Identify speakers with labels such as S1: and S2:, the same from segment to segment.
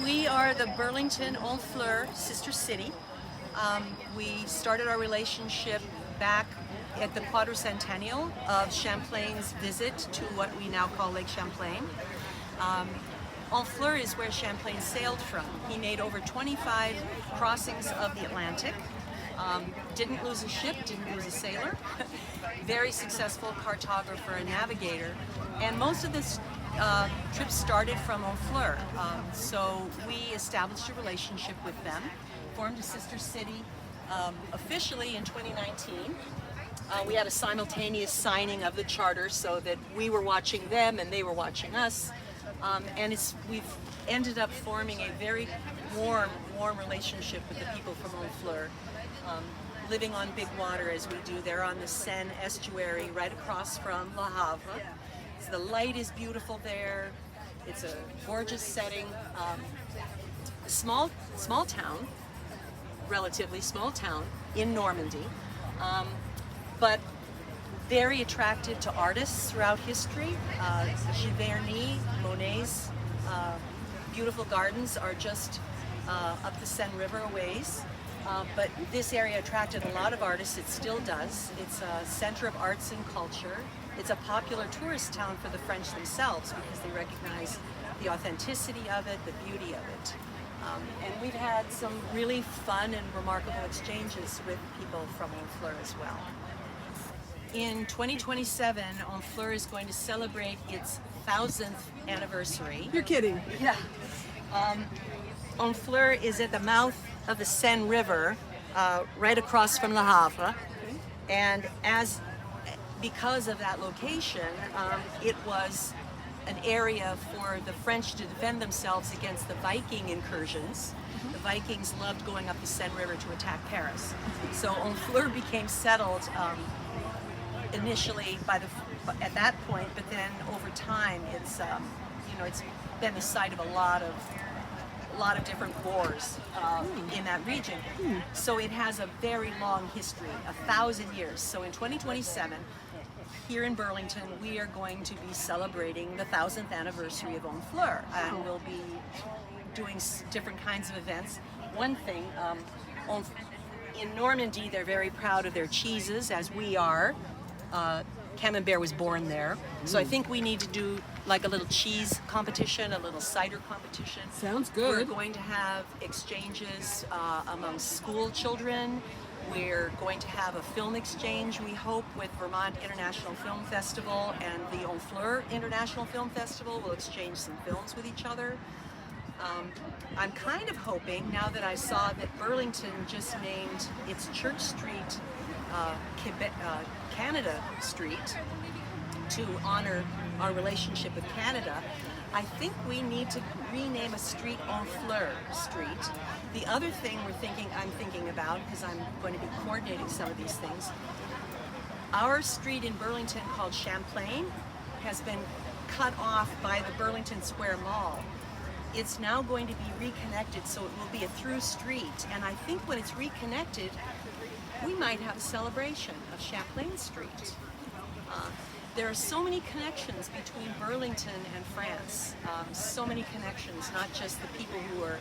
S1: We are the Burlington Honfleur sister city. We started our relationship back at the Bicentennial of Champlain's visit to what we now call Lake Champlain. Honfleur is where Champlain sailed from. He made over 25 crossings of the Atlantic. Didn't lose a ship, didn't lose a sailor. Very successful cartographer and navigator. And most of this trip started from Honfleur. So we established a relationship with them, formed a sister city officially in 2019. We had a simultaneous signing of the charter so that we were watching them and they were watching us. And we've ended up forming a very warm relationship with the people from Honfleur. Living on big water as we do. They're on the Seine estuary right across from Le Havre. So the light is beautiful there. It's a gorgeous setting. Small town, relatively small town in Normandy, but very attractive to artists throughout history. Giverny, Monet's beautiful gardens are just up the Seine River a ways. But this area attracted a lot of artists. It still does. It's a center of arts and culture. It's a popular tourist town for the French themselves because they recognize the authenticity of it, the beauty of it. And we've had some really fun and remarkable exchanges with people from Honfleur as well. In 2027, Honfleur is going to celebrate its 1000th anniversary.
S2: You're kidding.
S1: Yeah. Honfleur is at the mouth of the Seine River, right across from Le Havre, and because of that location, it was an area for the French to defend themselves against the Viking incursions. The Vikings loved going up the Seine River to attack Paris, so Honfleur became settled initially at that point, but then over time, it's it's been the site of a lot of different wars in that region. So it has a very long history, 1,000 years. So in 2027, here in Burlington, we are going to be celebrating the 1000th anniversary of Honfleur, and we'll be doing different kinds of events. One thing, in Normandy, they're very proud of their cheeses, as we are. Camembert was born there. So I think we need to do like a little cheese competition, a little cider competition.
S2: Sounds good.
S1: We're going to have exchanges among school children. We're going to have a film exchange, we hope, with Vermont International Film Festival and the Honfleur International Film Festival. We'll exchange some films with each other. I'm kind of hoping, now that I saw that Burlington just named its Church Street Canada Street to honor our relationship with Canada, I think we need to rename a street Honfleur Street. The other thing I'm thinking about, because I'm going to be coordinating some of these things, our street in Burlington called Champlain has been cut off by the Burlington Square Mall. It's now going to be reconnected, so it will be a through street, and I think when it's reconnected, we might have a celebration of Champlain Street. There are so many connections between Burlington and France, so many connections, not just the people who are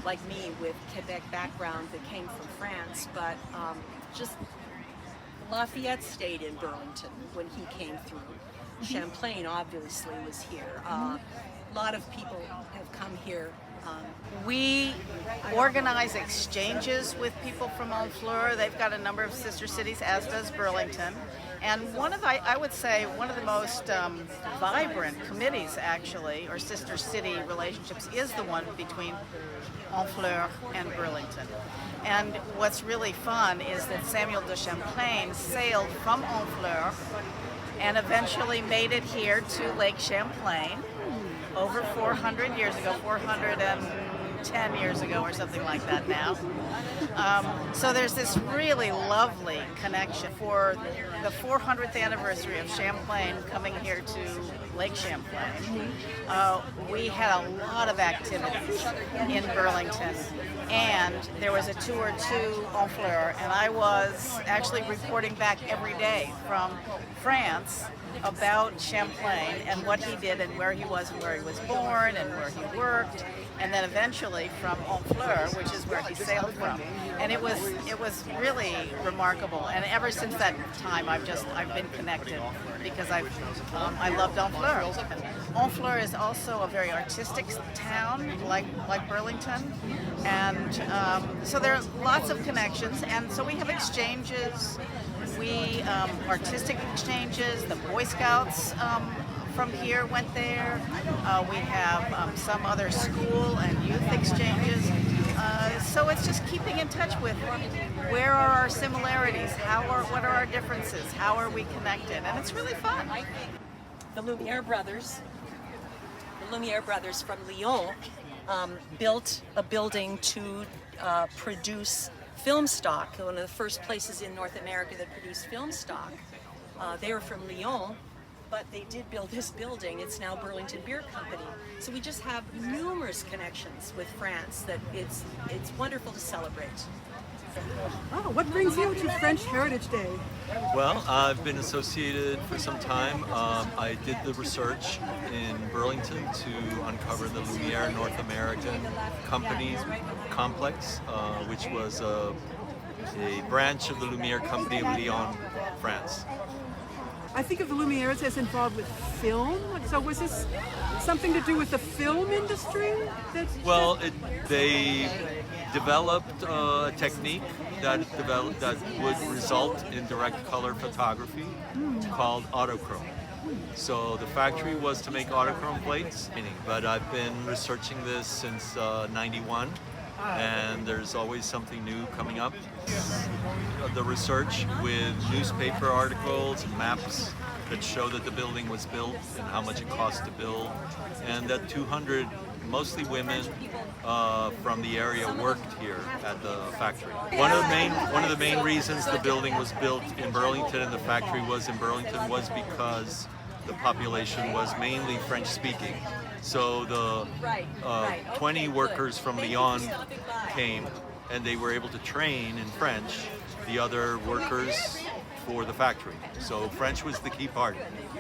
S1: like me with Quebec background that came from France, but just Lafayette stayed in Burlington when he came through. Champlain obviously was here. A lot of people have come here.
S3: We organize exchanges with people from Honfleur. They've got a number of sister cities, as does Burlington. And I would say one of the most vibrant committees, actually, or sister city relationships, is the one between Honfleur and Burlington. And what's really fun is that Samuel de Champlain sailed from Honfleur and eventually made it here to Lake Champlain over 400 years ago, 410 years ago or something like that now. So there's this really lovely connection for the 400th anniversary of Champlain coming here to Lake Champlain. We had a lot of activities in Burlington, and there was a tour to Honfleur, and I was actually reporting back every day from France about Champlain and what he did and where he was born and where he worked, and then eventually from Honfleur, which is where he sailed from. And it was really remarkable. And ever since that time, I've been connected because I loved Honfleur. Honfleur is also a very artistic town, like Burlington, and so there are lots of connections. And so we have exchanges. We artistic exchanges. The Boy Scouts from here went there. We have some other school and youth exchanges. So it's just keeping in touch with where are our similarities, what are our differences, how are we connected, and it's really fun.
S1: The Lumière brothers from Lyon built a building to produce film stock, one of the first places in North America that produced film stock. They were from Lyon, but they did build this building. It's now Burlington Beer Company. So we just have numerous connections with France that it's wonderful to celebrate.
S2: Oh, what brings you to French Heritage Day?
S4: Well, I've been associated for some time. I did the research in Burlington to uncover the Lumière North American Company complex, which was a branch of the Lumière Company of Lyon, France.
S2: I think of the Lumières as involved with film. So was this something to do with the film industry?
S4: Well, they developed a technique that would result in direct color photography called autochrome. So the factory was to make autochrome plates, but I've been researching this since '91, and there's always something new coming up. The research with newspaper articles and maps that show that the building was built and how much it cost to build, and that 200, mostly women from the area, worked here at the factory. One of the main reasons the building was built in Burlington and the factory was in Burlington was because the population was mainly French speaking. So the 20 workers from Lyon came and they were able to train in French the other workers for the factory. So French was the key part.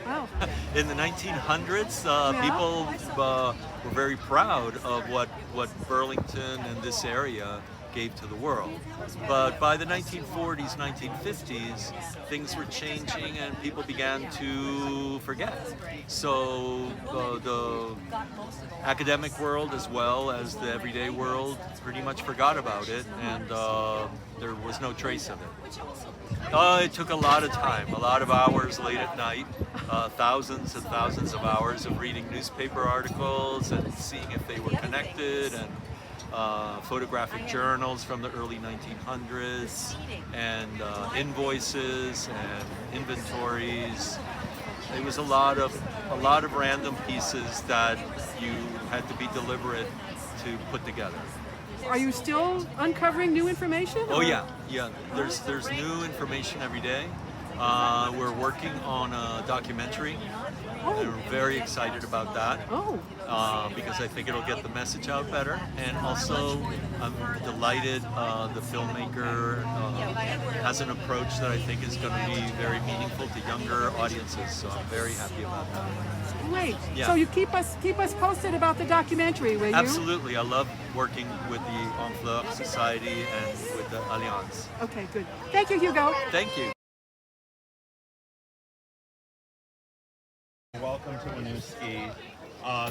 S2: Wow.
S4: In the 1900s, people were very proud of what Burlington and this area gave to the world. But by the 1940s, 1950s, things were changing and people began to forget. So the academic world as well as the everyday world pretty much forgot about it, and there was no trace of it. It took a lot of time, a lot of hours late at night, thousands and thousands of hours of reading newspaper articles and seeing if they were connected, and photographic journals from the early 1900s, and invoices and inventories. It was a lot of random pieces that you had to be deliberate to put together.
S2: Are you still uncovering new information?
S4: Oh yeah. There's new information every day. We're working on a documentary. We're very excited about that. Because I think it'll get the message out better. And also, I'm delighted the filmmaker has an approach that I think is going to be very meaningful to younger audiences. So I'm very happy about that.
S2: Great.
S4: Yeah.
S2: So you keep us posted about the documentary, will you?
S4: Absolutely. I love working with the Honfleur Society and with the Alliance.
S2: Okay, good. Thank you, Hugo.
S4: Thank you.
S5: Welcome to Winooski.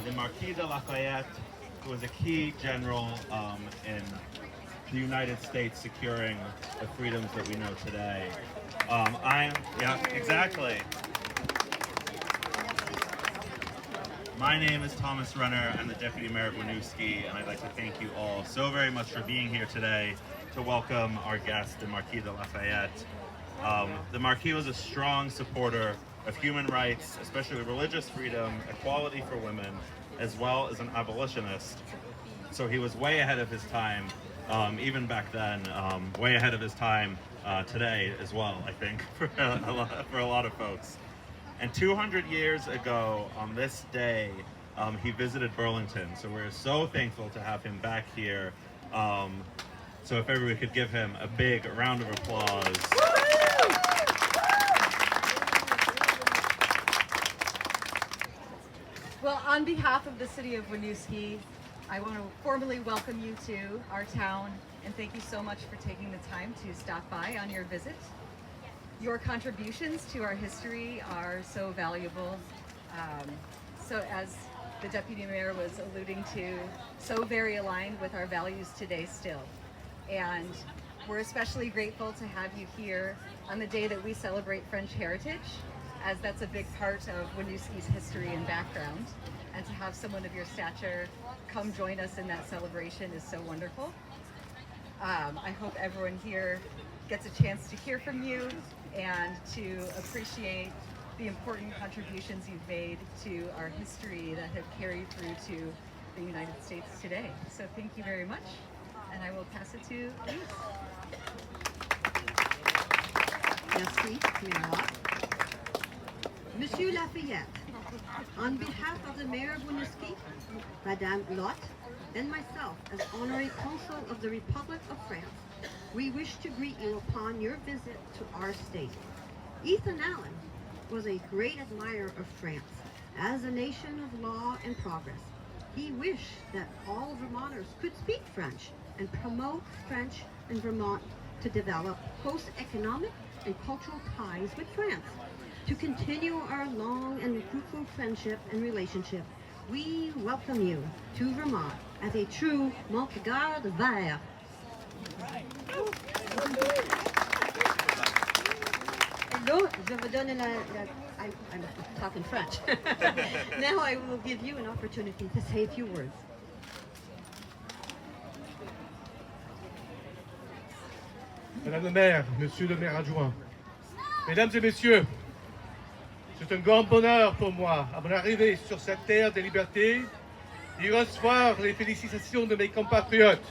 S5: The Marquis de Lafayette was a key general in the United States securing the freedoms that we know today. Exactly. My name is Thomas Renner. I'm the Deputy Mayor of Winooski, and I'd like to thank you all so very much for being here today to welcome our guest, the Marquis de Lafayette. The Marquis was a strong supporter of human rights, especially religious freedom, equality for women, as well as an abolitionist. So he was way ahead of his time, even back then, way ahead of his time today as well, I think, for a lot of folks. And 200 years ago on this day, he visited Burlington. So we're so thankful to have him back here. So if everybody could give him a big round of applause.
S6: On behalf of the city of Winooski, I want to formally welcome you to our town and thank you so much for taking the time to stop by on your visit. Your contributions to our history are so valuable. So as the Deputy Mayor was alluding to, so very aligned with our values today still. And we're especially grateful to have you here on the day that we celebrate French heritage, as that's a big part of Winooski's history and background. And to have someone of your stature come join us in that celebration is so wonderful. I hope everyone here gets a chance to hear from you and to appreciate the important contributions you've made to our history that have carried through to the United States today. So thank you very much, and I will pass it to Lise.
S7: Merci, Mayor Lott. Monsieur Lafayette, on behalf of the Mayor of Winooski, Madame Lott, and myself as Honorary Consul of the Republic of France, we wish to greet you upon your visit to our state. Ethan Allen was a great admirer of France as a nation of law and progress. He wished that all Vermonters could speak French and promote French in Vermont to develop close economic and cultural ties with France. To continue our long and fruitful friendship and relationship, we welcome you to Vermont as a true Montgarde vert. Hello, je vous donne I'm talking French. Now I will give you an opportunity to say a few words.
S8: Madame le maire, monsieur le maire adjoint, mesdames et messieurs, c'est un grand bonheur pour moi, à mon arrivée sur cette terre des libertés, d'y recevoir les félicitations de mes compatriotes.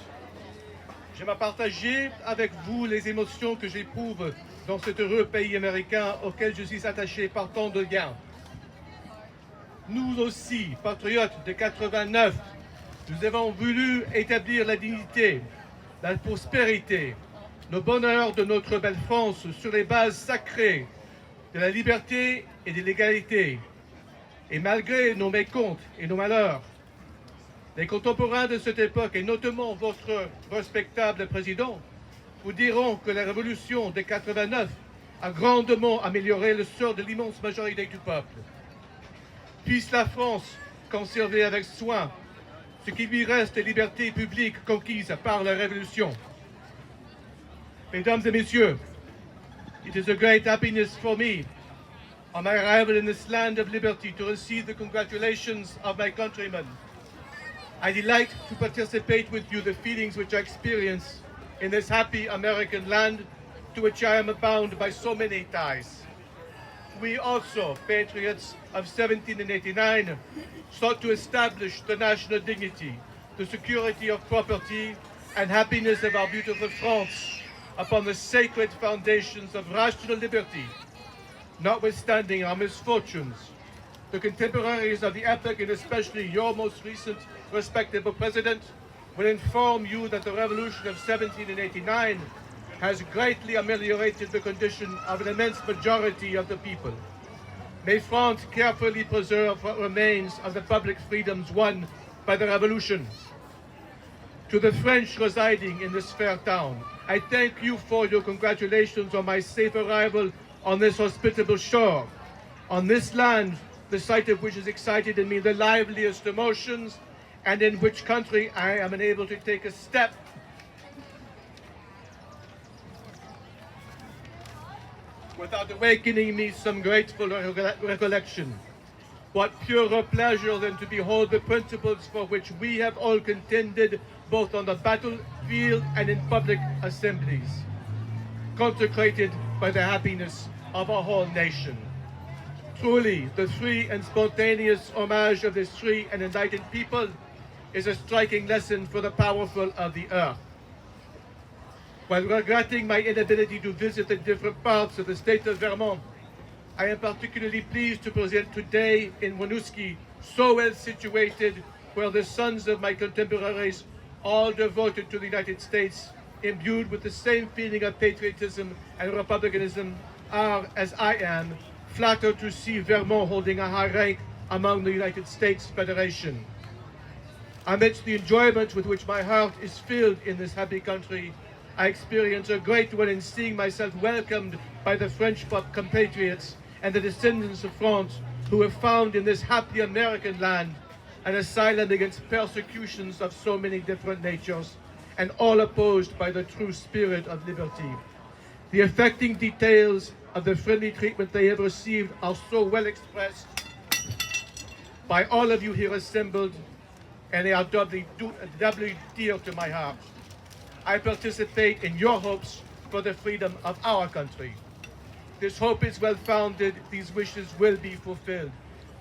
S8: J'aime partager avec vous les émotions que j'éprouve dans cet heureux pays américain auquel je suis attaché par tant de liens. Nous aussi, patriotes de 89, nous avons voulu établir la dignité, la prospérité, le bonheur de notre belle France sur les bases sacrées de la liberté et de l'égalité. Et malgré nos mécomptes et nos malheurs, les contemporains de cette époque, et notamment votre respectable président, vous diront que la révolution de 89 a grandement amélioré le sort de l'immense majorité du peuple. Puisse la France conserver avec soin ce qui lui reste des libertés publiques conquises par la révolution. Mesdames et messieurs, it is a great happiness for me on my arrival in this land of liberty to receive the congratulations of my countrymen. I delight to participate with you the feelings which I experience in this happy American land to which I am bound by so many ties. We also, patriots of 1789, sought to establish the national dignity, the security of property, and happiness of our beautiful France upon the sacred foundations of rational liberty. Notwithstanding our misfortunes, the contemporaries of the epoch, and especially your most recent respectable president, will inform you that the revolution of 1789 has greatly ameliorated the condition of an immense majority of the people. May France carefully preserve what remains of the public freedoms won by the revolution. To the French residing in this fair town, I thank you for your congratulations on my safe arrival on this hospitable shore, on this land, the sight of which has excited in me the liveliest emotions, and in which country I am unable to take a step without awakening me some grateful recollection. What purer pleasure than to behold the principles for which we have all contended both on the battlefield and in public assemblies, consecrated by the happiness of our whole nation. Truly, the free and spontaneous homage of this free and enlightened people is a striking lesson for the powerful of the earth. While regretting my inability to visit the different parts of the state of Vermont, I am particularly pleased to present today in Winooski, so well situated, where the sons of my contemporaries, all devoted to the United States, imbued with the same feeling of patriotism and republicanism, are, as I am, flattered to see Vermont holding a high rank among the United States Federation. Amidst the enjoyment with which my heart is filled in this happy country, I experience a great one in seeing myself welcomed by the French compatriots and the descendants of France who have found in this happy American land an asylum against persecutions of so many different natures, and all opposed by the true spirit of liberty. The affecting details of the friendly treatment they have received are so well expressed by all of you here assembled, and they are doubly dear to my heart. I participate in your hopes for the freedom of our country. This hope is well founded, these wishes will be fulfilled.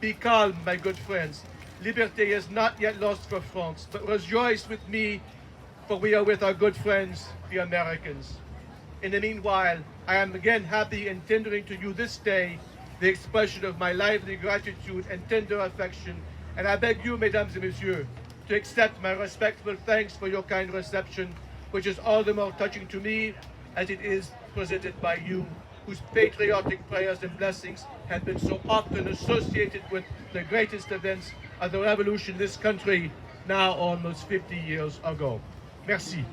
S8: Be calm, my good friends. Liberté is not yet lost for France, but rejoice with me, for we are with our good friends, the Americans. In the meanwhile, I am again happy in tendering to you this day the expression of my lively gratitude and tender affection, and I beg you, mesdames et messieurs, to accept my respectful thanks for your kind reception, which is all the more touching to me as it is presented by you, whose patriotic prayers and blessings have been so often associated with the greatest events of the revolution in this country, now almost 50 years ago. Merci.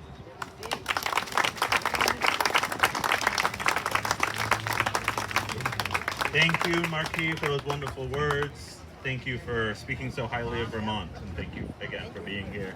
S5: Thank you, Marquis, for those wonderful words. Thank you for speaking so highly of Vermont, and thank you again for being here.